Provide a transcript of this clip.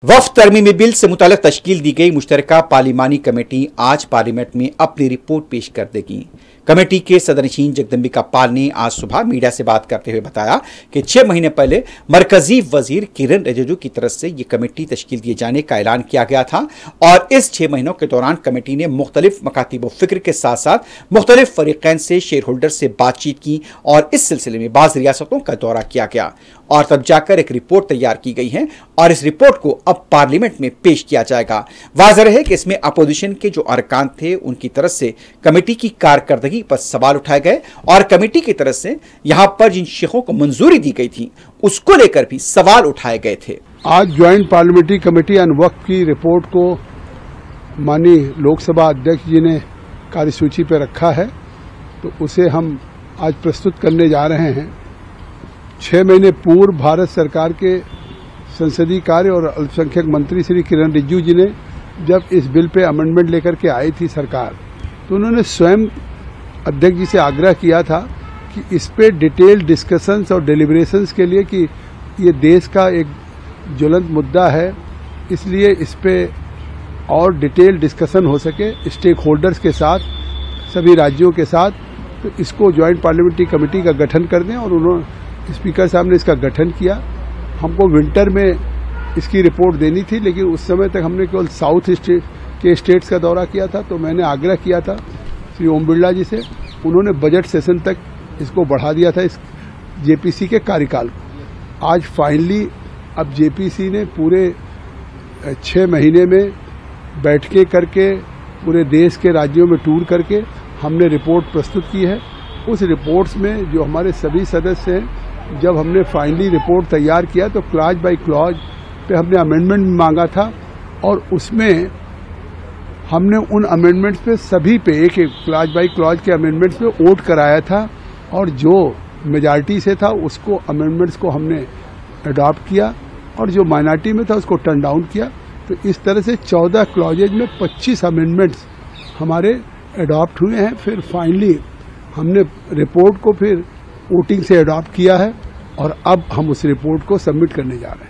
वक्फ तरमीमी bill से मुताल्लिक तश्कील दी गई मुश्तरका पार्लिमानी committee आज पार्लियामेंट में अपनी रिपोर्ट पेश कर देगी। कमेटी के सदरनशीन जगदम्बिका पाल ने आज सुबह मीडिया से बात करते हुए बताया कि 6 महीने पहले मरकजी वजीर किरण रिजिजू की तरफ से यह कमेटी तश्कील दिए जाने का ऐलान किया गया था और इस 6 महीनों के दौरान कमेटी ने मुख्तलिफ मकातिब फिक्र के साथ साथ मुख्तलिफ फरीकैन से शेयर होल्डर से बातचीत की और इस सिलसिले में बाज़ रियासतों का दौरा किया गया और तब जाकर एक रिपोर्ट तैयार की गई है और इस रिपोर्ट को अब पार्लियामेंट में पेश किया जाएगा। वाज़ेह रहे कि इसमें अपोजिशन के जो अरकान थे उनकी तरफ से कमेटी की कारकर्दगी पर सवाल उठाए गए और कमेटी की तरफ से यहां पर जिन शेखों को मंजूरी दी गई थी उसको लेकर भी सवाल उठाए गए थे। आज ज्वाइंट पार्लियामेंट्री कमेटी ऑन वक्फ की रिपोर्ट को माननीय लोकसभा अध्यक्ष जी ने कार्यसूची पर रखा है, तो उसे हम आज प्रस्तुत करने जा रहे हैं। 6 महीने पूर्व भारत सरकार के संसदीय कार्य और अल्पसंख्यक मंत्री श्री किरण रिजिजू जी ने जब इस बिल पे अमेंडमेंट लेकर के आई थी सरकार, तो उन्होंने स्वयं अध्यक्ष जी से आग्रह किया था कि इस पे डिटेल डिस्कशंस और डेलिब्रेशंस के लिए कि ये देश का एक ज्वलंत मुद्दा है, इसलिए इस पे और डिटेल डिस्कशन हो सके स्टेक होल्डर्स के साथ, सभी राज्यों के साथ, तो इसको ज्वाइंट पार्लियामेंट्री कमेटी का गठन कर दें। और उन्होंने स्पीकर साहब ने इसका गठन किया। हमको विंटर में इसकी रिपोर्ट देनी थी, लेकिन उस समय तक हमने केवल साउथ के स्टेट्स का दौरा किया था, तो मैंने आग्रह किया था श्री ओम बिरला जी से। उन्होंने बजट सेशन तक इसको बढ़ा दिया था इस जेपीसी के कार्यकाल को। आज फाइनली अब जेपीसी ने पूरे 6 महीने में बैठकें करके पूरे देश के राज्यों में टूर करके हमने रिपोर्ट प्रस्तुत की है। उस रिपोर्ट्स में जो हमारे सभी सदस्य हैं, जब हमने फाइनली रिपोर्ट तैयार किया तो क्लॉज बाय क्लॉज पे हमने अमेंडमेंट मांगा था और उसमें हमने उन अमेंडमेंट्स पे सभी पे एक क्लॉज बाय क्लॉज के अमेंडमेंट्स पे वोट कराया था और जो मेजॉरिटी से था उसको अमेंडमेंट्स को हमने अडॉप्ट किया और जो माइनॉरिटी में था उसको टर्न डाउन किया। तो इस तरह से 14 क्लॉजेज में 25 अमेंडमेंट्स हमारे अडॉप्ट हुए हैं। फिर फाइनली हमने रिपोर्ट को फिर वोटिंग से अडॉप्ट किया है और अब हम उस रिपोर्ट को सबमिट करने जा रहे हैं।